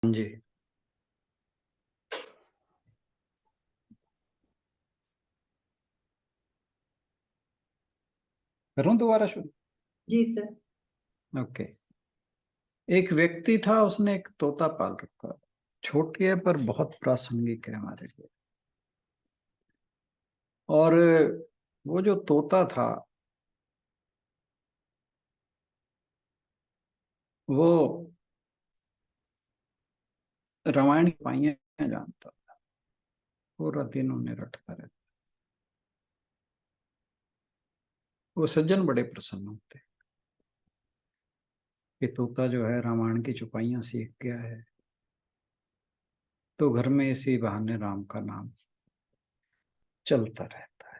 जी, करूं दोबारा शुरू। जी सर। ओके। एक व्यक्ति था, उसने एक तोता पाल रखा। छोटी है पर बहुत प्रासंगिक है हमारे लिए। और वो जो तोता था वो रामायण की पाइयां जानता था। पूरा दिन उन्हें रटता रहता। वो सज्जन बड़े प्रसन्न होते कि तोता जो है रामायण की चौपाइयां सीख गया है, तो घर में इसी बहाने राम का नाम चलता रहता है।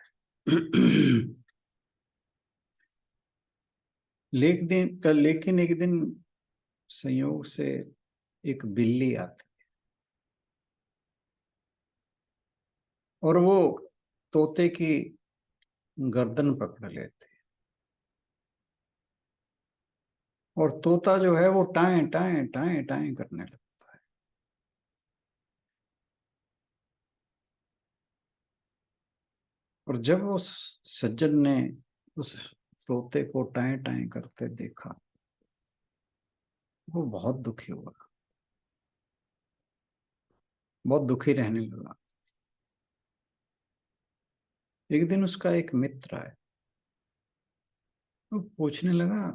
लेकिन एक दिन संयोग से एक बिल्ली आती और वो तोते की गर्दन पकड़ लेती। और तोता जो है वो टाएं टाएं टाएं टाएं करने लगता है। और जब वो सज्जन ने उस तोते को टाएं टाएं करते देखा, वो बहुत दुखी हुआ, बहुत दुखी रहने लगा। एक दिन उसका एक मित्र आया। वो पूछने लगा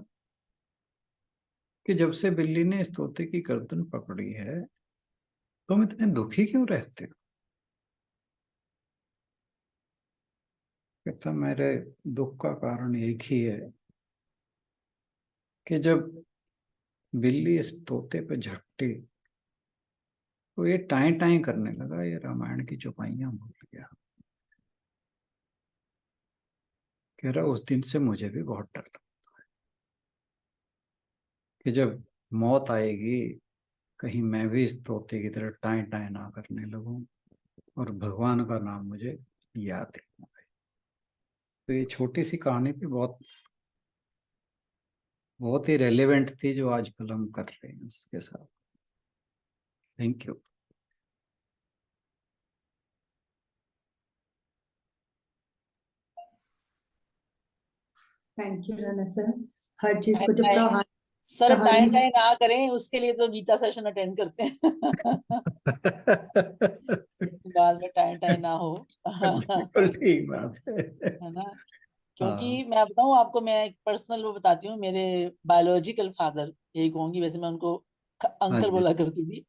कि जब से बिल्ली ने इस तोते की गर्दन पकड़ी है, तुम इतने दुखी क्यों रहते हो? कहता, मेरे दुख का कारण एक ही है कि जब बिल्ली इस तोते पे झपटी तो ये टाएं टाएं करने लगा, ये रामायण की चौपाइयां भूल गया। कह रहा, उस दिन से मुझे भी बहुत डर लगा कि जब मौत आएगी, कहीं मैं भी इस तोते की तरह टाएं टाएं ना करने लगूं और भगवान का नाम मुझे याद ही ना आए। तो ये छोटी सी कहानी भी बहुत बहुत ही रेलेवेंट थी, जो आजकल हम कर रहे हैं उसके साथ। Thank you. Thank you Rana sir. हर चीज टाइम को जब टाइम सर टाइम कहानी टाइम ना करें, उसके लिए तो गीता सेशन अटेंड करते हैं। बाद में टाइम टाइम ना हो। बिल्कुल ठीक बात है। है ना। हाँ क्योंकि मैं बताऊं आपको, मैं एक पर्सनल वो बताती हूँ। मेरे बायोलॉजिकल फादर, यही कहूंगी, वैसे मैं उनको हाँ अंकल जी बोला करती थी।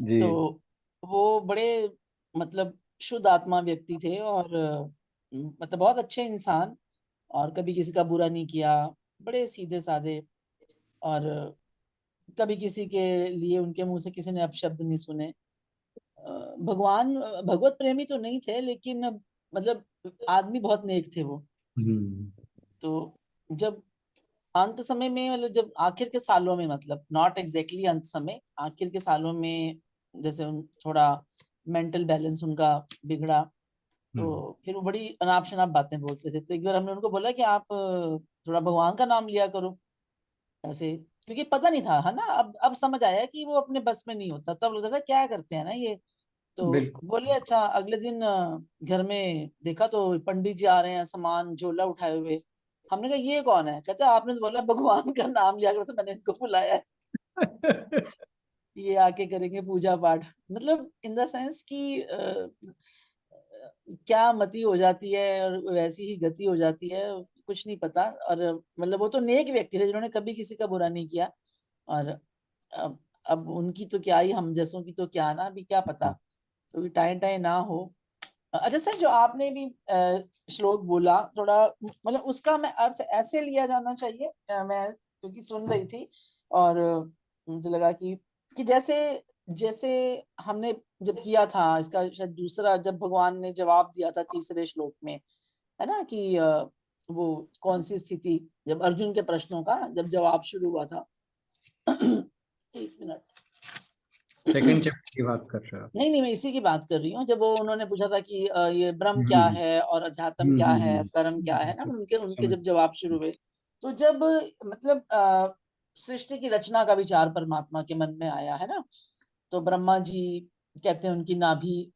जी। तो वो बड़े मतलब शुद्ध आत्मा व्यक्ति थे, और मतलब बहुत अच्छे इंसान, और कभी किसी का बुरा नहीं किया, बड़े सीधे साधे। और कभी किसी के लिए उनके मुंह से किसी ने अपशब्द नहीं सुने। भगवान भगवत प्रेमी तो नहीं थे, लेकिन मतलब आदमी बहुत नेक थे वो। हम्म तो जब अंत समय में, मतलब जब आखिर के सालों में, मतलब नॉट एग्जैक्टली अंत समय, आखिर के सालों में, जैसे थोड़ा मेंटल बैलेंस उनका बिगड़ा, तो हम्म फिर वो बड़ी अनाप शनाप बातें बोलते थे। तो एक बार हमने उनको बोला कि आप थोड़ा भगवान का नाम लिया करो ऐसे। क्योंकि पता नहीं था, है ना। अब समझ आया कि वो अपने बस में नहीं होता। तब लगता था क्या करते हैं ना ये। तो बिल्कुल। बोले अच्छा। अगले दिन घर में देखा तो पंडित जी आ रहे हैं, सामान झोला उठाए हुए। हमने कहा ये कौन है? कहते आपने तो बोला भगवान का नाम लिया करो, तो मैंने इनको बुलाया है। ये आके करेंगे पूजा पाठ। मतलब इन द सेंस कि क्या मति हो जाती है और वैसी ही गति हो जाती है, कुछ नहीं पता। और मतलब वो तो नेक व्यक्ति थे, जिन्होंने कभी किसी का बुरा नहीं किया। और अब उनकी तो क्या ही, हम जैसों की तो क्या ना, अभी क्या पता। तो टाइम टाइम ना हो। अच्छा सर, जो आपने भी श्लोक बोला, थोड़ा मतलब उसका मैं अर्थ ऐसे लिया जाना चाहिए। मैं क्योंकि सुन रही थी, और मुझे लगा कि जैसे जैसे हमने जब किया था इसका, शायद दूसरा, जब भगवान ने जवाब दिया था तीसरे श्लोक में, है ना, कि वो कौन सी स्थिति, जब अर्जुन के प्रश्नों का जब जवाब शुरू हुआ था। एक मिनट। सेकंड चैप्टर की बात कर रहे हो आप? नहीं नहीं, मैं इसी की बात कर रही हूँ। जब वो उन्होंने पूछा था कि ये ब्रह्म क्या हम्म है और अध्यात्म क्या है, कर्म क्या है ना, उनके उनके समझ। जब जवाब शुरू हुए, तो जब मतलब सृष्टि की रचना का विचार परमात्मा के मन में आया, है ना। तो ब्रह्मा जी कहते हैं उनकी नाभि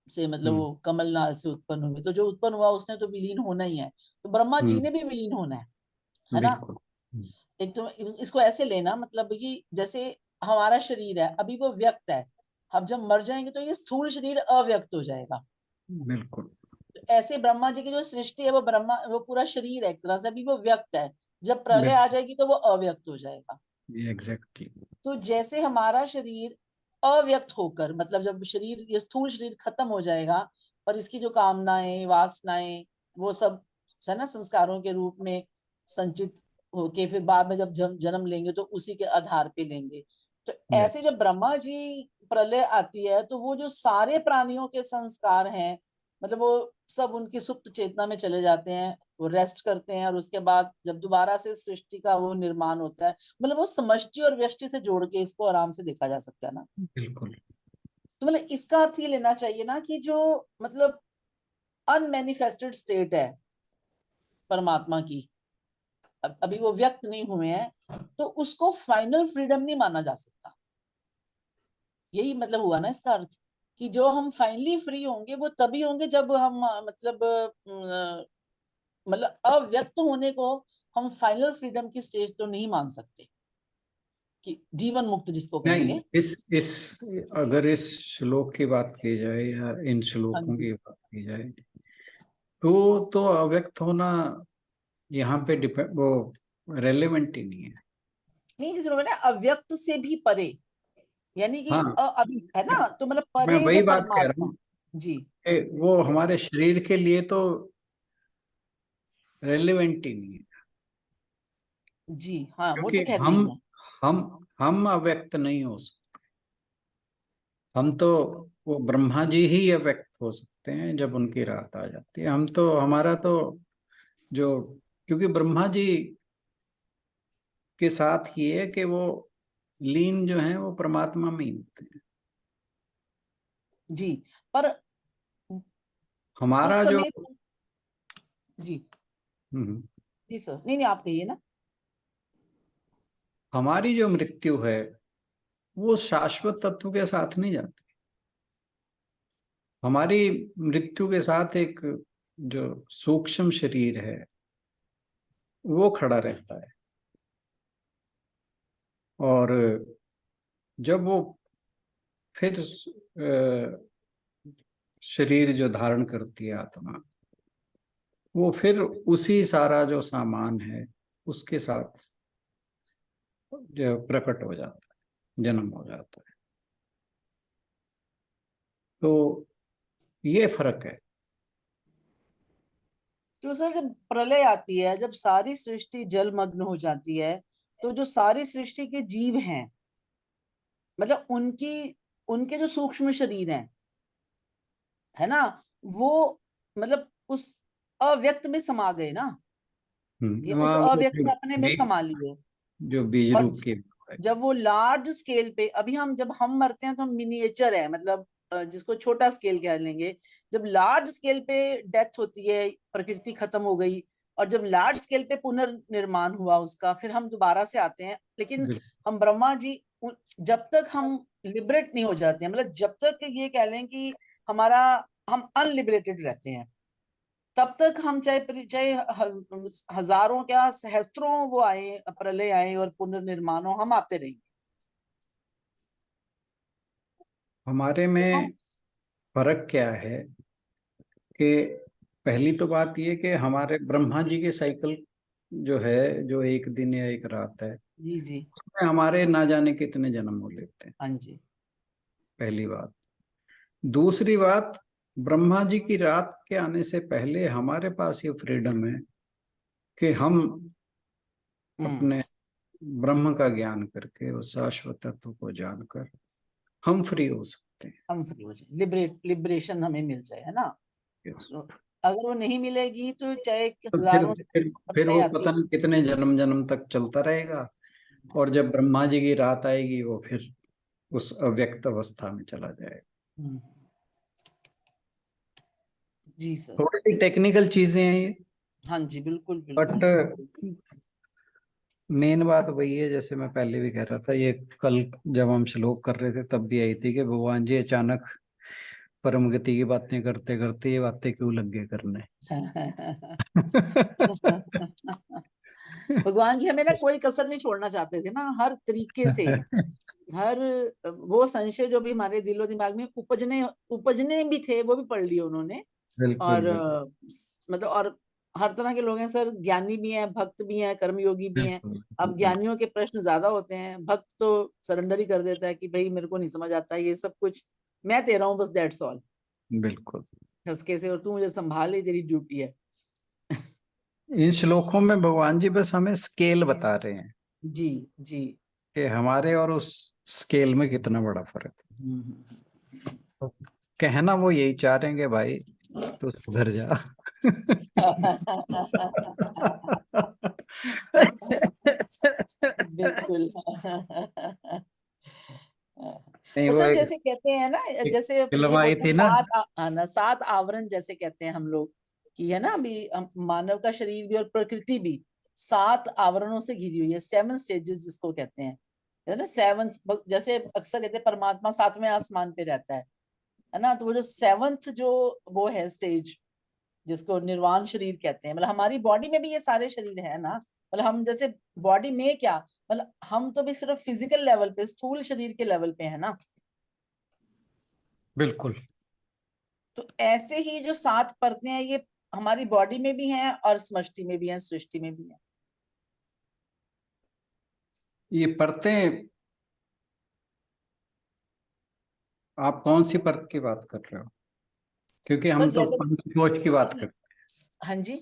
से, मतलब वो कमल नाल से उत्पन्न हुए, तो जो उत्पन्न हुआ उसने तो विलीन होना ही है, तो ब्रह्मा जी ने भी विलीन होना है ना। बिल्कुल। एक तो इसको ऐसे लेना, मतलब कि जैसे हमारा शरीर है अभी वो व्यक्त है, अब जब मर जाएंगे तो ये स्थूल शरीर अव्यक्त हो जाएगा। बिल्कुल। तो ऐसे ब्रह्मा जी की जो सृष्टि है वो ब्रह्मा, वो पूरा शरीर है एक तरह से, अभी वो व्यक्त है, जब प्रलय आ बिल्कुल जाएगी तो वो अव्यक्त हो जाएगा। एग्जैक्टली। तो जैसे हमारा शरीर अव्यक्त होकर, मतलब जब शरीर, ये स्थूल शरीर खत्म हो जाएगा और इसकी जो कामनाएं वासनाएं वो सब है ना संस्कारों के रूप में संचित होके फिर बाद में जब जन्म लेंगे तो उसी के आधार पे लेंगे। तो ऐसे यस। जब ब्रह्मा जी प्रलय आती है तो वो जो सारे प्राणियों के संस्कार हैं, मतलब वो सब उनकी सुप्त चेतना में चले जाते हैं, वो रेस्ट करते हैं, और उसके बाद जब दोबारा से सृष्टि का वो निर्माण होता है, मतलब वो समष्टि और व्यष्टि से जोड़ के इसको आराम से देखा जा सकता है ना। बिल्कुल। तो मतलब इसका अर्थ ये लेना चाहिए ना कि जो मतलब अनमैनिफेस्टेड स्टेट है परमात्मा की, अभी वो व्यक्त नहीं हुए हैं, तो उसको फाइनल फ्रीडम नहीं माना जा सकता। यही मतलब हुआ ना इसका अर्थ, कि जो हम फाइनली फ्री होंगे वो तभी होंगे जब हम मतलब अव्यक्त होने को हम फाइनल फ्रीडम की स्टेज तो नहीं मान सकते, कि जीवन मुक्त जिसको नहीं, कहेंगे। इस अगर इस श्लोक की बात की जाए या इन हाँ श्लोकों जी। की बात की जाए तो अव्यक्त होना यहाँ पे डिपेंड, वो रेलेवेंट ही नहीं है। नहीं, जिसमें मैंने अव्यक्त से भी परे, यानी कि हाँ, अभी है ना, तो मतलब मैं परे वही जब बात कह रहा परमात्मा। हूँ जी। कि वो हमारे शरीर के लिए तो रेलेवेंट ही नहीं है, जी हाँ, वो क्योंकि तो खैर हम नहीं है। हम हम अव्यक्त नहीं हो सकते। हम तो, वो ब्रह्मा जी ही अव्यक्त हो सकते हैं जब उनकी रात आ जाती है। हम तो, हमारा तो जो, क्योंकि ब्रह्मा जी के साथ ये है कि वो लीन जो है वो परमात्मा में ही होते हैं। जी। पर हमारा उस जो, समय। जी। हम्म, जी सर, नहीं नहीं, आप कहिए ना। हमारी जो मृत्यु है वो शाश्वत तत्व के साथ नहीं जाती। हमारी मृत्यु के साथ एक जो सूक्ष्म शरीर है वो खड़ा रहता है, और जब वो फिर शरीर जो धारण करती है आत्मा, वो फिर उसी सारा जो सामान है उसके साथ जो प्रकट हो जाता है, जन्म हो जाता है। तो ये फर्क है। तो सर जब प्रलय आती है, जब सारी सृष्टि जलमग्न हो जाती है, तो जो सारी सृष्टि के जीव हैं, मतलब उनकी, उनके जो सूक्ष्म शरीर हैं, है ना, वो मतलब उस अव्यक्त में समा गए ना, ये उस वहाँ वो अव्यक्त अपने में समा लिए। जो बीज और रूप की है। जब वो लार्ज स्केल पे, अभी हम जब हम मरते हैं तो हम मिनिएचर है, मतलब जिसको छोटा स्केल कह लेंगे। जब लार्ज स्केल पे डेथ होती है, प्रकृति खत्म हो गई, और जब लार्ज स्केल पे पुनर्निर्माण हुआ उसका, फिर हम दोबारा से आते हैं, लेकिन हम ब्रह्मा जी जब तक हम लिबरेट नहीं हो जाते हैं, मतलब जब तक ये कह लें कि हमारा, हम अनलिबरेटेड रहते हैं, तब तक हम चाहे चाहे हजारों क्या सहस्त्रों वो आए, प्रलय आए और पुनर्निर्माण हो, हम आते रहेंगे। हमारे तो हम। में फर्क क्या है कि पहली तो बात ये कि हमारे ब्रह्मा जी के साइकिल जो है, जो एक दिन या एक रात है, जी जी। उसमें हमारे ना जाने कितने जन्म हो लेते हैं। हाँ जी। पहली बात। दूसरी बात, ब्रह्मा जी की रात के आने से पहले हमारे पास ये फ्रीडम है कि हम हम्म। अपने ब्रह्म का ज्ञान करके उस शाश्वत तत्व को जानकर हम फ्री हो सकते हैं। हम फ्री हो जाए, लिबरेशन हमें मिल जाए, है ना। Yes. तो अगर वो नहीं मिलेगी तो चाहे तो फिर हजारों फिर प्रलय वो आती पता नहीं कितने जन्म जन्म तक चलता रहेगा, और जब ब्रह्मा जी की रात आएगी वो फिर उस अव्यक्त अवस्था में चला जाएगा। हम्म, जी सर। थोड़ी सी टेक्निकल चीजें हैं ये, हाँ जी, बिल्कुल बट बिल्कुल। मेन बात वही है, जैसे मैं पहले भी कह रहा था, ये कल जब हम श्लोक कर रहे थे तब भी आई थी कि भगवान जी अचानक परम गति की बातें करते करते ये बातें क्यों लग गए करने। भगवान जी हमें ना कोई कसर नहीं छोड़ना चाहते थे ना, हर तरीके से, हर वो संशय जो भी हमारे दिलो दिमाग में उपजने उपजने भी थे वो भी पढ़ लिए उन्होंने। बिल्कुल और बिल्कुल मतलब और हर तरह के लोग हैं सर, ज्ञानी भी हैं, भक्त भी हैं, कर्मयोगी भी हैं। बिल्कुल अब बिल्कुल ज्ञानियों के प्रश्न ज्यादा होते हैं, भक्त तो सरेंडर ही कर देता है कि भाई मेरे को नहीं समझ आता ये सब कुछ, मैं तेरा हूँ बस, दैट्स ऑल, बिल्कुल। हंसके से, और तू मुझे संभाल, ही तेरी ड्यूटी है। इन श्लोकों में भगवान जी बस हमें स्केल बता रहे हैं जी जी। कि हमारे और उस स्केल में कितना बड़ा फर्क है। हम्म। तो कहना वो यही चाह रहे हैं कि भाई तू सुधर जा। बिल्कुल। नहीं, और वो सर एक जैसे कहते हैं ना, एक जैसे फिल्म ये आई बोलते हैं थी ना। सात ना, सात आवरण जैसे कहते हैं हम लोग, कि है ना, अभी मानव का शरीर भी और प्रकृति भी सात आवरणों से घिरी हुई है, 7 स्टेजेस जिसको कहते हैं, है ना, 7। जैसे अक्सर कहते हैं परमात्मा 7वें आसमान पे रहता है ना, तो वो जो 7th जो वो है स्टेज, जिसको निर्वाण शरीर कहते हैं, मतलब हमारी बॉडी में भी ये सारे शरीर है ना, मतलब हम जैसे बॉडी में क्या, मतलब हम तो भी सिर्फ फिजिकल लेवल पे, स्थूल शरीर के लेवल पे है ना, बिल्कुल। तो ऐसे ही जो 7 परतें हैं ये हमारी बॉडी में भी हैं और समष्टि में भी हैं, सृष्टि में भी हैं। ये परतें, आप कौन सी परत की बात कर रहे हो? क्योंकि सर हम तो जैसे, पंचकोश की बात करते हैं। हाँ जी,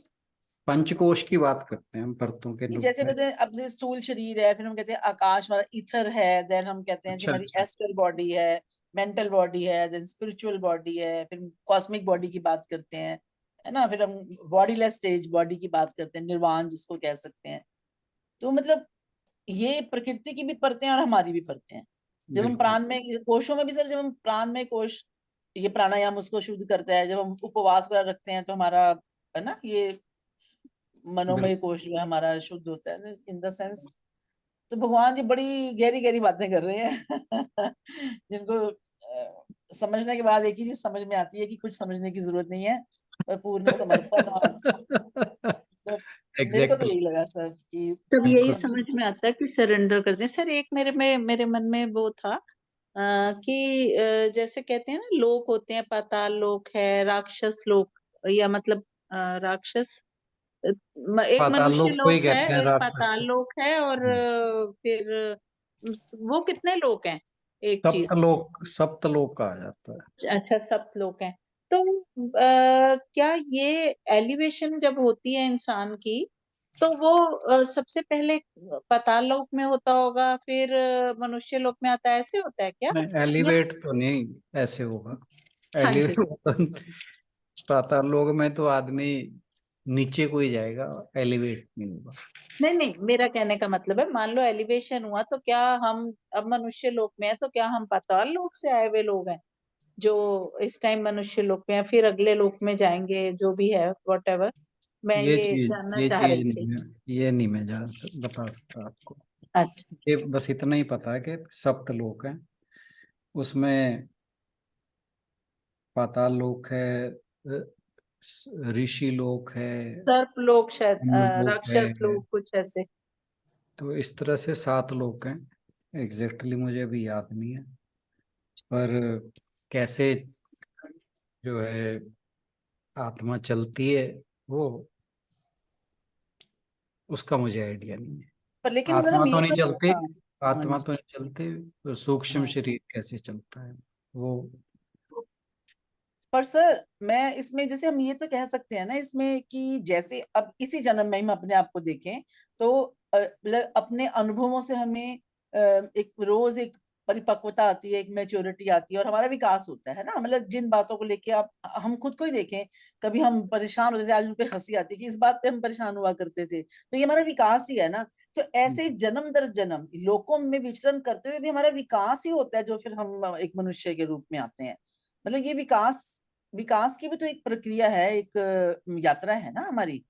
पंचकोश की बात करते हैं हम परतों के रूप जैसे में। कहते हैं अब जैसे स्थूल शरीर है, फिर हम कहते हैं आकाश वाला ईथर है, देन हम कहते हैं जो अच्छा हमारी अच्छा। एस्ट्रल बॉडी है, मेंटल बॉडी है, देन स्पिरिचुअल बॉडी है, फिर कॉस्मिक बॉडी की बात करते हैं, है ना, फिर हम बॉडीलेस स्टेज बॉडी की बात करते हैं, निर्वाण जिसको कह सकते हैं। तो मतलब ये प्रकृति की भी परतें हैं और हमारी भी परतें हैं। जब हम बिल्कुल प्राण में, कोशों में भी सर, जब हम प्राण में कोश, ये प्राणायाम उसको शुद्ध करता है, जब हम उपवास वगैरह रखते हैं तो हमारा, है ना, ये मनोमय बिल्कुल। कोश जो है हमारा शुद्ध होता है इन द सेंस। तो भगवान जी बड़ी गहरी गहरी बातें कर रहे हैं जिनको समझने के बाद एक ही चीज समझ में आती है कि कुछ समझने की जरूरत नहीं है, और पूर्ण समर्पण। और तो मेरे को तो एग्जैक्टली। यही लगा सर कि तब यही बिल्कुल। समझ में आता है कि सरेंडर कर दें। सर एक मेरे मन में वो था कि जैसे कहते हैं ना, लोक होते हैं, पाताल लोक है, राक्षस लोक, या मतलब राक्षस, एक पाताल मनुष्य लोक को ही लोक है, कहते हैं एक राक्षस पाताल को। लोक है, और फिर वो कितने लोक हैं, एक चीज। सप्तलोक, सप्तलोक कहा जाता है। अच्छा, सप्तलोक हैं। तो क्या ये एलिवेशन जब होती है इंसान की, तो वो सबसे पहले पाताल लोक में होता होगा, फिर मनुष्य लोक में आता है, ऐसे होता है क्या? नहीं, या एलिवेट तो नहीं ऐसे होगा। हाँ जी। एलिवेट तो पाताल लोक में तो आदमी नीचे को ही जाएगा, एलिवेट नहीं होगा। नहीं नहीं, मेरा कहने का मतलब है, मान लो एलिवेशन हुआ तो क्या हम अब मनुष्य लोक में है, तो क्या हम पाताल लोक से आए हुए लोग हैं जो इस टाइम मनुष्य लोक में है, फिर अगले लोक में जाएंगे, जो भी है वॉट एवर, मैं ये जानना ये चाह चीज रही थी। ये नहीं मैं बता सकता आपको। अच्छा। ये बस इतना ही पता है कि सप्तलोक है, उसमें पाताल लोक है, ऋषि लोक है, सर्प लोक शायद, लोक है। राक्षस लोक कुछ ऐसे। तो इस तरह से 7 लोक हैं। एग्जैक्टली मुझे अभी याद नहीं है, पर कैसे जो है आत्मा चलती है वो, उसका मुझे आइडिया नहीं है। पर लेकिन जरा आत्मा तो ये नहीं तो, चलती, हाँ, हाँ आत्मा जी, तो नहीं चलती, तो सूक्ष्म हाँ। शरीर कैसे चलता है वो। पर सर मैं इसमें, जैसे हम ये तो कह सकते हैं ना इसमें कि जैसे अब इसी जन्म में हम अपने आप को देखें तो मतलब अपने अनुभवों से हमें एक रोज एक परिपक्वता आती है, एक मैच्योरिटी आती है और हमारा विकास होता है ना, मतलब जिन बातों को लेके आप, हम खुद को ही देखें, कभी हम परेशान होते थे, आज उन पे हंसी आती है कि इस बात पे हम परेशान हुआ करते थे, तो ये हमारा विकास ही है ना। तो ऐसे ही जन्म दर जन्म लोकों में विचरण करते हुए भी हमारा विकास ही होता है, जो फिर हम एक मनुष्य के रूप में आते हैं। मतलब ये विकास, विकास की भी तो एक प्रक्रिया है, एक यात्रा है ना हमारी।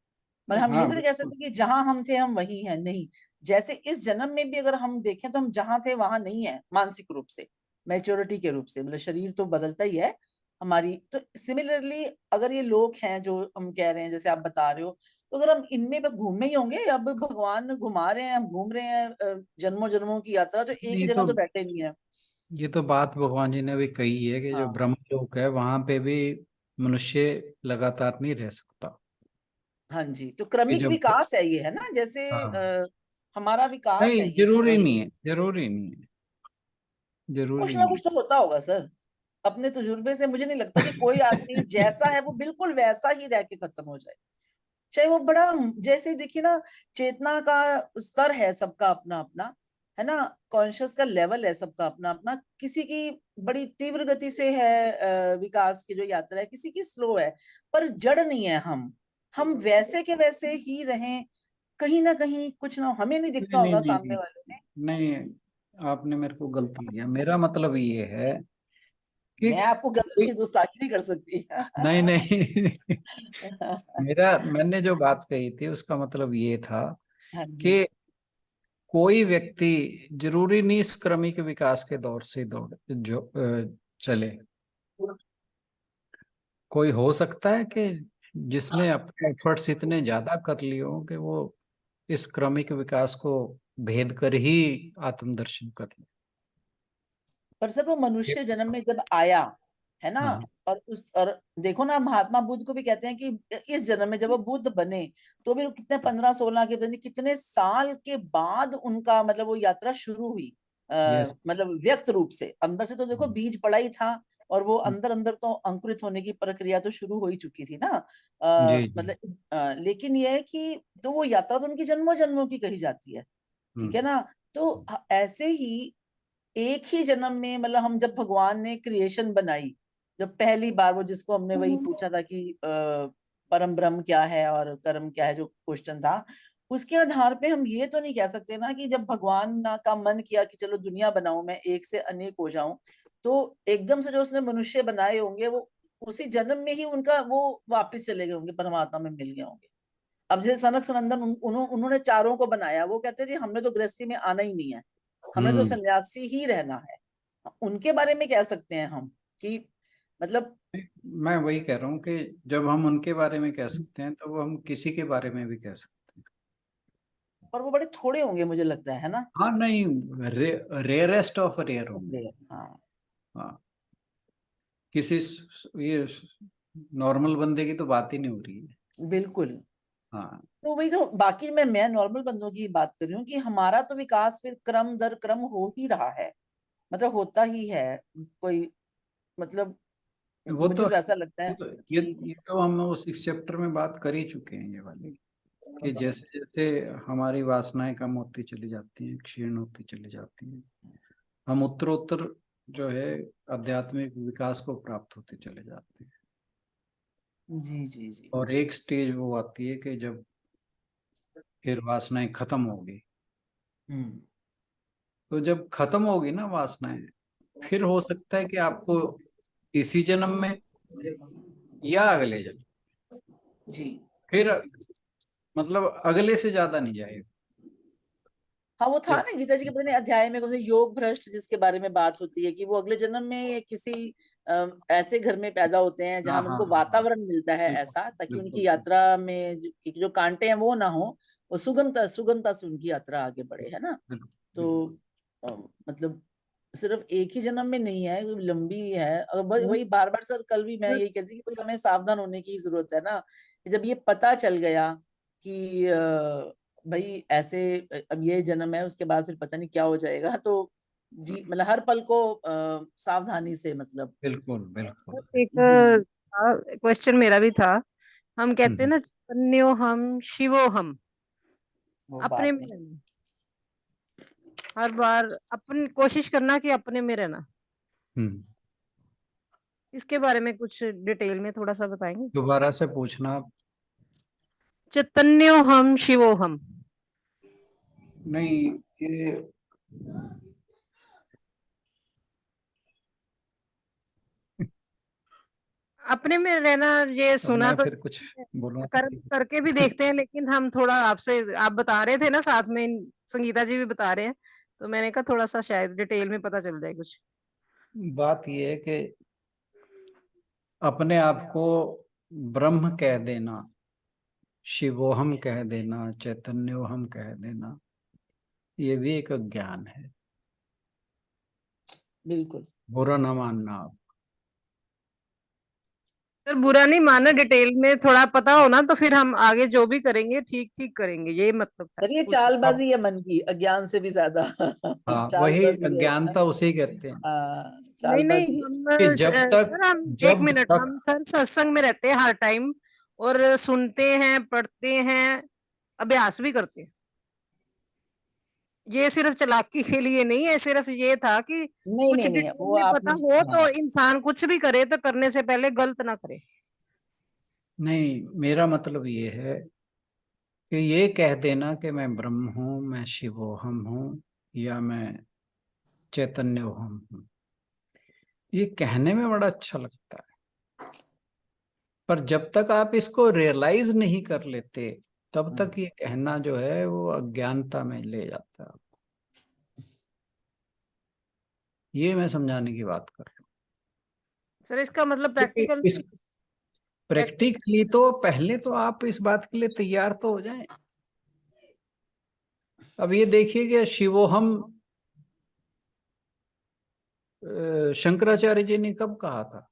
मतलब हम ये हाँ तो नहीं कह सकते कि जहां हम थे हम वही हैं, नहीं। जैसे इस जन्म में भी अगर हम देखें तो हम जहां थे वहां नहीं है, मानसिक रूप से, मैच्योरिटी के रूप से, मतलब शरीर तो बदलता ही है हमारी। तो सिमिलरली अगर ये लोग हैं जो हम कह रहे हैं, जैसे आप बता रहे हो, तो अगर हम इनमें बस घूमे ही होंगे, अब भगवान घुमा रहे हैं, हम घूम रहे हैं जन्मों जन्मों की यात्रा, तो एक ही ये जगह तो तो बैठे नहीं है। ये तो बात भगवान जी ने भी कही है कि जो हाँ ब्रह्मलोक है वहां पे भी मनुष्य लगातार नहीं रह सकता। हाँ जी, तो कि क्रमिक जब विकास है ये, है ना, जैसे हाँ, हमारा विकास नहीं है ये जरूरी और नहीं है, जरूरी नहीं है, कुछ जरूरी ना नहीं कुछ तो होता होगा सर। अपने तजुर्बे से मुझे नहीं लगता कि कोई आदमी जैसा है वो बिल्कुल वैसा ही रह के खत्म हो जाए। चाहे वो बड़ा, जैसे देखिए ना, चेतना का स्तर है सबका अपना अपना, है ना, कॉन्शियस का लेवल है सबका अपना अपना। किसी की बड़ी तीव्र गति से है विकास की जो यात्रा है, किसी की स्लो है, पर जड़ नहीं है हम वैसे के वैसे ही रहें। कहीं ना कहीं कुछ ना, हमें नहीं दिखता नहीं नहीं होगा नहीं सामने नहीं वाले में। नहीं, आपने मेरे को गलत लिया। मेरा मतलब ये है कि मैं आपको गलत की कोई- गुस्ताखी नहीं कर सकती। नहीं नहीं मैंने जो बात कही थी उसका मतलब ये था हाँ जी। कि कोई व्यक्ति जरूरी नहीं इस क्रमिक विकास के दौर से दौड़ जो चले। कोई हो सकता है कि जिसने अपने एफर्ट्स इतने ज्यादा कर लिए हों कि वो इस क्रमिक विकास को भेद कर ही आत्मदर्शन कर ले। पर सर वो मनुष्य जन्म में जब आया, है ना, हाँ और देखो ना, महात्मा बुद्ध को भी कहते हैं कि इस जन्म में जब वो बुद्ध बने, तो भी वो कितने 15-16 के, पता नहीं कितने साल के बाद उनका मतलब वो यात्रा शुरू हुई। यस। मतलब व्यक्त रूप से, अंदर से तो देखो बीज पड़ा ही था, और वो अंदर अंदर तो अंकुरित होने की प्रक्रिया तो शुरू हो ही चुकी थी ना। जी जी। मतलब लेकिन यह है कि तो वो यात्रा तो उनकी जन्मों जन्मों की कही जाती है, ठीक है हम्म ना। तो ऐसे ही एक ही जन्म में, मतलब हम जब भगवान ने क्रिएशन बनाई, जब पहली बार वो, जिसको हमने वही पूछा था कि परम ब्रह्म क्या है और कर्म क्या है, जो क्वेश्चन था, उसके आधार पे हम ये तो नहीं कह सकते ना कि जब भगवान का मन किया कि चलो दुनिया बनाऊं, मैं एक से अनेक हो जाऊं, तो एकदम से जो उसने मनुष्य बनाए होंगे वो उसी जन्म में ही उनका वो वापस चले गए होंगे, परमात्मा में मिल गए होंगे। अब जैसे सनक सनंदन उन्होंने चारों को बनाया, वो कहते हैं जी हमने तो गृहस्थी में आना ही नहीं है, हमें तो हम्म। सन्यासी ही रहना है। उनके बारे में कह सकते हैं हम कि मतलब, मैं वही कह रहा हूँ कि जब हम उनके बारे में कह सकते हैं तो वो हम किसी के बारे में भी कह सकते हैं। पर वो बड़े थोड़े होंगे मुझे लगता है ना। हाँ नहीं, रेयरेस्ट ऑफ रेयर होंगे। हाँ हाँ, किसी ये नॉर्मल बंदे की तो बात ही नहीं हो रही है। बिल्कुल। हाँ तो वही तो, बाकी मैं नॉर्मल बंदों की बात कर रही हूँ कि हमारा तो विकास फिर क्रम दर क्रम हो ही रहा है, मतलब होता ही है। कोई मतलब, वो तो मुझे तो ऐसा लगता है ये कि ये तो हम उस इस चैप्टर में बात कर ही चुके हैं ये वाली, कि जैसे जैसे हमारी वासनाएं कम होती चली जाती हैं, क्षीण होती चली जाती हैं, हम उत्तरोत्तर जो है आध्यात्मिक विकास को प्राप्त होते चले जाते हैं। जी जी जी। और एक स्टेज वो आती है कि जब फिर वासनाएं खत्म होगी। हम्म। तो जब खत्म होगी ना वासनाएं, फिर हो सकता है कि आपको इसी जन्म में या अगले जन्म, जी। फिर मतलब अगले से ज्यादा नहीं जाएगा। हाँ वो था जब ना गीता जी के पता नहीं अध्याय में कौन से योग भ्रष्ट जिसके बारे में बात होती है कि वो अगले जन्म में ये किसी ऐसे घर में पैदा होते हैं हाँ जहां हाँ उनको हाँ हाँ, वातावरण मिलता है बिल्कुल ऐसा, ताकि बिल्कुल उनकी यात्रा में जो कांटे हैं वो ना हो, वो सुगमता सुगमता से उनकी यात्रा आगे बढ़े, है ना। बिल्कुल तो बिल्कुल। मतलब सिर्फ एक ही जन्म में नहीं है, लंबी है। और वही बार बार सर, कल भी मैं यही कहती थी कि भाई हमें सावधान होने की जरूरत है ना, कि जब ये पता चल गया कि भाई ऐसे अब ये जन्म है, उसके बाद फिर पता नहीं क्या हो जाएगा, तो जी मतलब हर पल को सावधानी से मतलब। बिल्कुल बिल्कुल। एक जी। क्वेश्चन मेरा भी था। हम कहते हैं हम्म ना चैतन्यो हम शिवो हम, वो अपने बात में है। रहना, हर बार अपन कोशिश करना कि अपने में रहना। हम्म। इसके बारे में कुछ डिटेल में थोड़ा सा बताएंगे। दोबारा से पूछना आप। चैतन्यो हम शिवो हम। नहीं, ये अपने में रहना ये अब सुना मैं तो फिर कुछ बोलूं करके भी देखते हैं, लेकिन हम थोड़ा आपसे, आप बता रहे थे ना साथ में, संगीता जी भी बता रहे हैं, तो मैंने कहा थोड़ा सा शायद डिटेल में पता चल जाए कुछ। बात ये है कि अपने आप को ब्रह्म कह देना, शिवोहम कह देना, चैतन्योहम कह देना, ये भी एक ज्ञान है। बिल्कुल। बुरा न मानना आप। सर बुरा नहीं मानना, डिटेल में थोड़ा पता हो ना, तो फिर हम आगे जो भी करेंगे ठीक ठीक करेंगे, ये मतलब है सर ये कुछ। अब चालबाजी है मन की, अज्ञान से भी ज्यादा हाँ, वही चालबाजी है। अज्ञानता उसी कहते हैं हाँ, नहीं नहीं, चालबाजी है। हम कि जब तक सर हम एक जब मिनट, तक हम सर सत्संग में रहते हैं हर टाइम, और सुनते हैं, पढ़ते हैं, अभ्यास भी करते हैं। ये सिर्फ चालाकी के लिए नहीं है, सिर्फ ये था कि नहीं कुछ नहीं नहीं, डिटेल वो में आपने, पता हो, हाँ, तो इंसान कुछ भी करे तो करने से पहले गलत ना करे। नहीं, मेरा मतलब ये है कि ये कह देना कि मैं ब्रह्म हूँ, मैं शिवोहम हूँ, या मैं चैतन्योहम हूँ, ये कहने में बड़ा अच्छा लगता है, पर जब तक आप इसको रियलाइज नहीं कर लेते तब तक ये कहना जो है वो अज्ञानता में ले जाता है। ये मैं समझाने की बात कर रहा सर इसका मतलब हूँ कि प्रैक्टिकल, इस प्रैक्टिकली तो पहले तो आप इस बात के लिए तैयार तो हो जाएं। अब ये देखिए कि शिवोहम शंकराचार्य जी ने कब कहा था,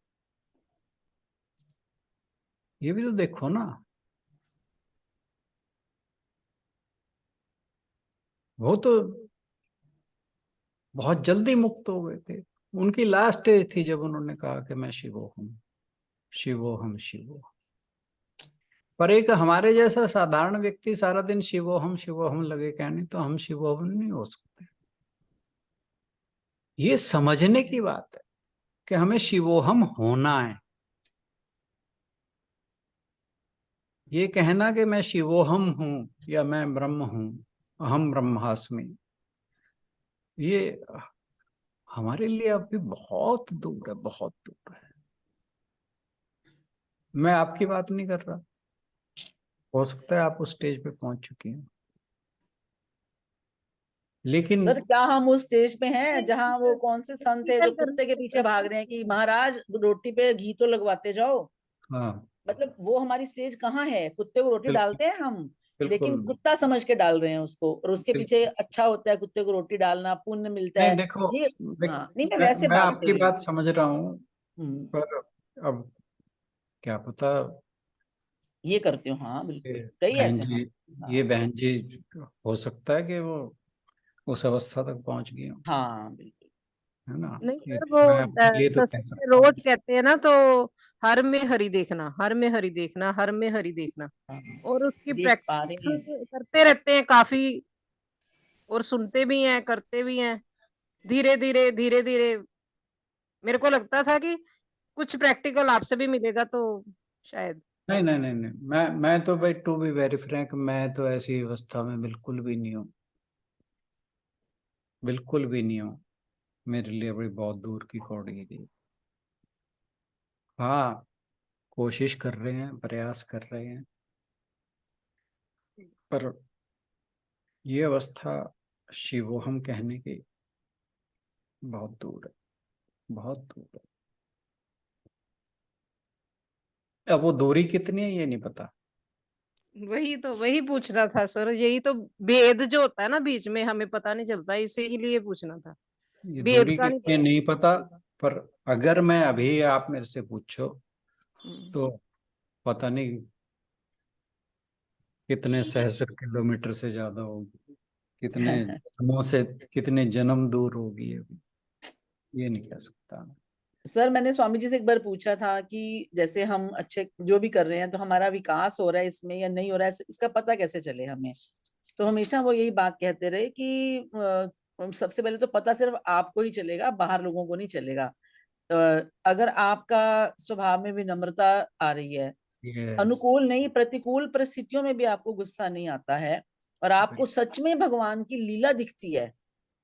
ये भी तो देखो ना। वो तो बहुत जल्दी मुक्त हो गए थे, उनकी लास्ट स्टेज थी जब उन्होंने कहा कि मैं शिवोहम, शिवोहम, शिवोहम। पर एक हमारे जैसा साधारण व्यक्ति सारा दिन शिवोहम शिवोहम लगे कहने, तो हम शिवोहम नहीं हो सकते। ये समझने की बात है कि हमें शिवोहम होना है। ये कहना कि मैं शिवोहम हूं या मैं ब्रह्म हूं, अहम ब्रह्मास्मि, ये हमारे लिए अभी बहुत दूर है, बहुत दूर है। मैं आपकी बात नहीं कर रहा, हो सकता है आप उस स्टेज पे पहुंच चुकी हैं, लेकिन सर क्या हम उस स्टेज पे हैं जहां वो कौन से संत है जो प्रैक्टिकल कुत्ते के पीछे भाग रहे हैं कि महाराज रोटी पे घी तो लगवाते जाओ? हाँ, मतलब वो हमारी स्टेज कहाँ है? कुत्ते को रोटी बिल्कुल, डालते हैं हम, बिल्कुल, लेकिन कुत्ता समझ के डाल रहे हैं उसको, और उसके पीछे बिल्कुल। अच्छा होता है कुत्ते को रोटी डालना, पुण्य मिलता नहीं है। देखो, ये, देखो, हाँ नहीं, मैं वैसे मैं बात कर आपकी रही बात समझ रहा हूँ, हूँ। पर अब क्या पता ये करती हूँ, हाँ ये बिल्कुल, कई बहन ऐसे हैं। जी, ये हाँ बहन जी, हो सकता है कि वो उस अवस्था तक पहुंच गई हो, हाँ बिल्कुल। है ना। नहीं ये सर, वो मैं अपने लिए तो कह सत्संग में सकता हूँ। रोज कहते हैं ना, तो हर में हरि देखना, हर में हरि देखना, हर में हरि देखना, हाँ, और उसकी देख पा प्रैक्टिस रहे हैं। करते रहते हैं काफी, और सुनते भी हैं, करते भी हैं, धीरे धीरे धीरे धीरे। मेरे को लगता था कि कुछ प्रैक्टिकल आपसे भी मिलेगा तो शायद। नहीं, नहीं, नहीं, नहीं, मैं तो भाई, टू बी वेरी फ्रैंक, मैं तो ऐसी अवस्था में बिल्कुल भी नहीं हूँ, बिल्कुल भी नहीं हूँ। मेरे लिए बड़ी बहुत दूर की कौड़ी है ये। हाँ, कोशिश कर रहे हैं, प्रयास कर रहे हैं, पर ये अवस्था शिवोहम कहने की बहुत दूर है, बहुत दूर है। अब वो दूरी कितनी है ये नहीं पता। वही तो, वही पूछना था सर, यही तो भेद जो होता है ना बीच में, हमें पता नहीं चलता, इसीलिए पूछना था, ये भेद दूरी का नहीं कितनी है पता। नहीं पता, पर अगर मैं अभी आप मेरे से पूछो हम्म। तो पता नहीं कितने सहस्र किलोमीटर से ज्यादा होगी, कितने जन्मों से, कितने जन्म दूर होगी अभी, ये नहीं कह सकता मैं। सर मैंने स्वामी जी से एक बार पूछा था कि जैसे हम अच्छे जो भी कर रहे हैं तो हमारा विकास हो रहा है इसमें या नहीं हो रहा है, इसका पता कैसे चले हमें? तो हमेशा वो यही बात कहते रहे कि सबसे पहले तो पता सिर्फ आपको ही चलेगा, बाहर लोगों को नहीं चलेगा। अगर आपका स्वभाव में विनम्रता आ रही है, यस, अनुकूल नहीं प्रतिकूल परिस्थितियों में भी आपको गुस्सा नहीं आता है, और आपको बिल्कुल, सच में भगवान की लीला दिखती है,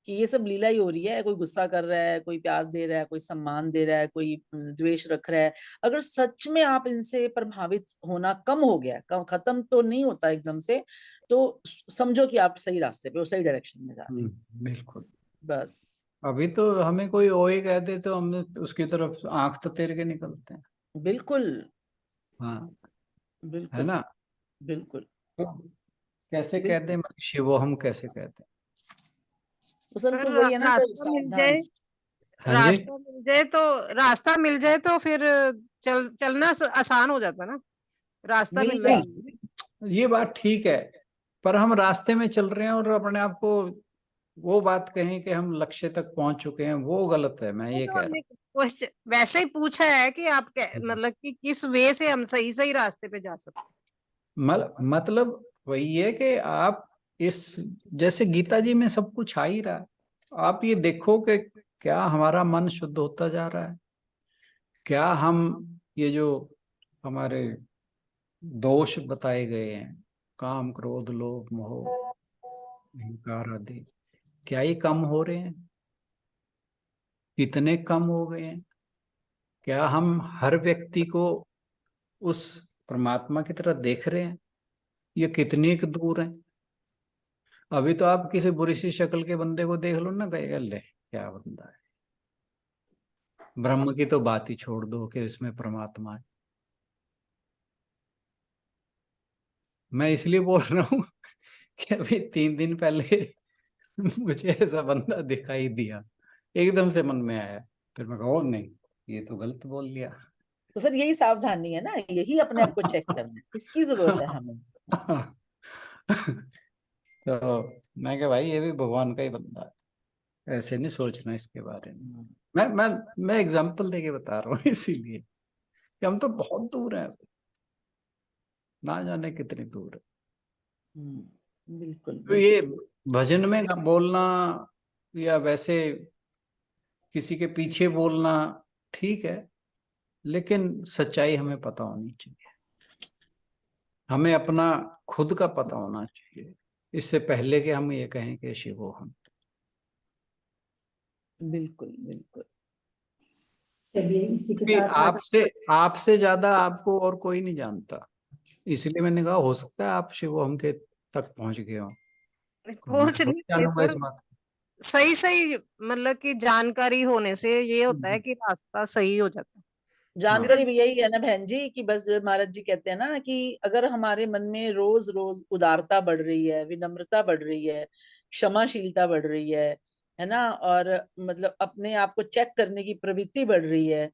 कि ये सब लीला ही हो रही है, कोई गुस्सा कर रहा है, कोई प्यार दे रहा है, कोई सम्मान दे रहा है, कोई द्वेष रख रहा है। अगर सच में आप इनसे प्रभावित होना कम हो गया, खत्म तो नहीं होता एकदम से, तो समझो कि आप सही रास्ते पे और सही डायरेक्शन में जा रहे हैं। बिल्कुल। बस अभी तो हमें कोई ओए कहते तो हम उसकी तरफ आंख तो तेर के निकलते हैं। बिल्कुल हाँ, है बिल्कुल ना। बिल्कुल तो कैसे बिल्कुल। कहते हैं शिवो, हम कैसे कहते हैं। सर सर तो वही है ना सर, रास्ता मिल जाए, सावधान। हाँ जी। रास्ता मिल जाए तो फिर चलना आसान हो जाता ना। रास्ता मिल मिलना गया। चाहिए। ये बात ठीक है, पर हम रास्ते में चल रहे हैं और अपने आप को वो बात कहें कि हम लक्ष्य तक पहुंच चुके हैं, वो गलत है। मैं नहीं ये तो कह हमने रहा क्वेश्चन वैसे ही पूछा है कि आप हूँ। मतलब कि किस वे से हम सही सही रास्ते पे जा सकते मतलब वही है कि आप इस, जैसे गीता जी में सब कुछ आ ही रहा है, आप ये देखो कि क्या हमारा मन शुद्ध होता जा रहा है, क्या हम ये जो हमारे दोष बताए गए हैं, काम क्रोध लोभ मोह अहंकार आदि, क्या ये कम हो रहे हैं, कितने कम हो गए हैं, क्या हम हर व्यक्ति को उस परमात्मा की तरह देख रहे हैं, ये कितनी एक दूर है। अभी तो आप किसी बुरी सी शक्ल के बंदे को देख लो ना, कहेगा ले क्या बंदा है। ब्रह्म की तो बात ही छोड़ दो कि इसमें परमात्मा है। मैं इसलिए बोल रहा हूँ कि अभी 3 दिन पहले मुझे ऐसा बंदा दिखाई दिया, एकदम से मन में आया, फिर मैं कहा "ओ नहीं, ये तो गलत बोल लिया"। तो सर यही सावधानी है ना, यही अपने आप को चेक करना है, इसकी जरूरत है हमें। तो मैं कहा भाई ये भी भगवान का ही बंदा है, ऐसे नहीं सोचना इसके बारे में। मैं एग्जांपल देके बता रहा हूँ इसीलिए कि हम तो बहुत दूर हैं, ना जाने कितनी दूर है। बिल्कुल तो बिल्कुल। ये भजन में बोलना या वैसे किसी के पीछे बोलना ठीक है, लेकिन सच्चाई हमें पता होनी चाहिए, हमें अपना खुद का पता होना चाहिए, इससे पहले कि हम ये कहें कि शिवो हम। बिल्कुल बिल्कुल। चलिए इसी के कि साथ आज आपसे आपसे ज्यादा आपको और कोई नहीं जानता, इसलिए मैंने कहा हो सकता है आप शिवो हम के तक पहुंच गए हो, हैं। तो मैं पहुंच थोड़ी नहीं गए जानूंगा इस सर। बात सही सही मतलब कि जानकारी होने से ये होता है को। कि रास्ता सही हो जाता है। सिर्फ जानकारी भी यही है ना बहन जी, कि बस जो महाराज जी कहते हैं ना कि अगर हमारे मन में रोज रोज उदारता बढ़ रही है, विनम्रता बढ़ रही है, क्षमाशीलता बढ़ रही है ना, और मतलब अपने आप को चेक करने की प्रवृत्ति बढ़ रही है,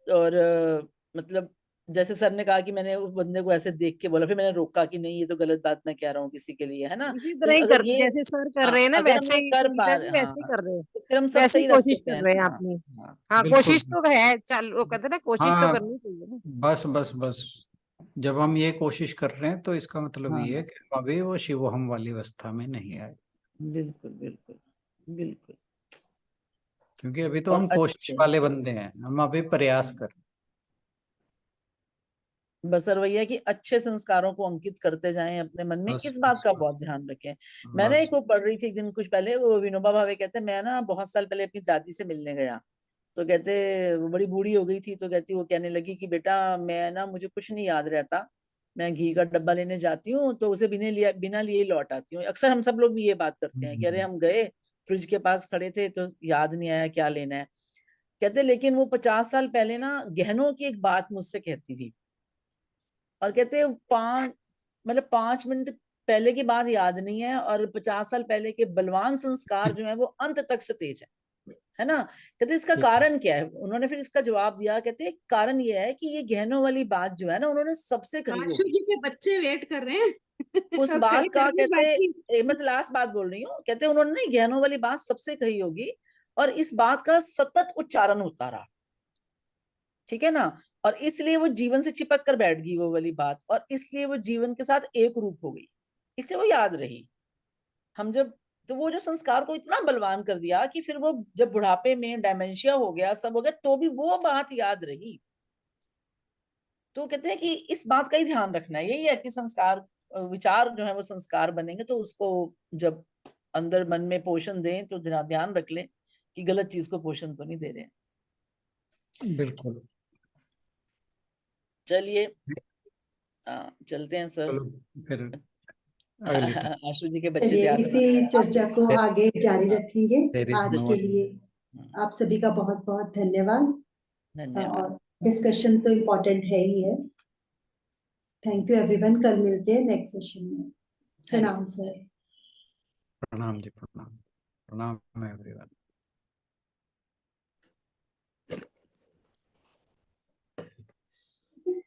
और मतलब जैसे सर ने कहा कि मैंने उस बंदे को ऐसे देख के बोला, फिर मैंने रोका कि नहीं ये तो गलत बात मैं कह रहा हूँ किसी के लिए, है ना। इसी तो तरह ही अगर कर ये, जैसे सर कर हाँ, रहे हैं ना, अगर हम वैसे ये ही कर पा संगीता जी रहे, हाँ वैसे ही हाँ, कर रहे हैं। तो फिर हम सब वैसे ही सही रास्ते कोशिश पे कर हैं रहे हैं ना। अपनी। हाँ हाँ, बिल्कुल। कोशिश तो है। चल वो कहते हैं ना, कोशिश तो हाँ, करनी चाहिए ना। बस बस बस, जब हम ये कोशिश कर रहे हैं तो इसका मतलब हाँ ये है हाँ, कि हम अभी वो शिव हम वाली अवस्था में नहीं आए, बिल्कुल बिल्कुल बिल्कुल। क्योंकि अभी तो और हम कोशिश अच्छे, वाले बंदे हैं, हम अभी प्रयास कर। बस सर वही है कि अच्छे संस्कारों को अंकित करते जाएं अपने मन में, बस इस बात बस का बहुत ध्यान रखें। मैंने बस। एक वो पढ़ रही थी एक दिन कुछ पहले, वो विनोबा भावे कहते हैं, मैं ना बहुत साल पहले अपनी दादी से मिलने गया, तो कहते वो बड़ी बूढ़ी हो गई थी, तो कहती वो कहने लगी कि बेटा मैं ना, मुझे कुछ नहीं याद रहता, मैं घी का डब्बा लेने जाती हूँ तो उसे बिना लिए ही लौट आती हूँ। अक्सर हम सब लोग भी ये बात करते हैं कि अरे हम गए, फ्रिज के पास खड़े थे तो याद नहीं आया क्या लेना है। कहते लेकिन वो 50 साल पहले ना गहनों की एक बात मुझसे कहती थी, और कहते 5 मिनट पहले की बात याद नहीं है, और 50 साल पहले के बलवान संस्कार जो है वो अंत तक से तेज है ना। कहते इसका ठीक है। कारण क्या है, उन्होंने फिर इसका जवाब दिया, कहते कारण ये है कि ये गहनों वाली बात जो है ना, उन्होंने सबसे करी आशु होगी। जी के बच्चे वेट कर रहे हैं उस अब कल बात का करनी बाकी। कहते, मैं लास्ट बात बोल रही हूँ, कहते उन्होंने ना गहनों वाली बात सबसे कही होगी, और इस बात का सतत उच्चारण होता रहा, ठीक है ना, और इसलिए वो जीवन से चिपक कर बैठ गई वो वाली बात, और इसलिए वो जीवन के साथ एक रूप हो गई, इसलिए वो याद रही। हम जब, तो वो जो संस्कार को इतना बलवान कर दिया कि फिर वो जब बुढ़ापे में डायमेंशिया हो गया, सब हो गया, तो भी वो बात याद रही। तो कहते हैं कि इस बात का ही ध्यान रखना है, यही है कि संस्कार, विचार जो है वो संस्कार बनेंगे, तो उसको जब अंदर मन में पोषण दें तो जरा ध्यान रख लें कि गलत चीज को पोषण तो नहीं दे रहे हैं। बिल्कुल। चलिए चलते हैं सर। चलो फिर अगली आशु जी के बच्चे चलिए तैयार इसी चर्चा को आगे जारी रखेंगे। There is आज no के लिए आप सभी का बहुत बहुत धन्यवाद। धन्यवाद। और डिस्कशन तो इम्पोर्टेंट है ही है। Thank you everyone. कल मिलते हैं नेक्स्ट सेशन में। प्रणाम सर। प्रणाम जी, प्रणाम। प्रणाम एवरीवन।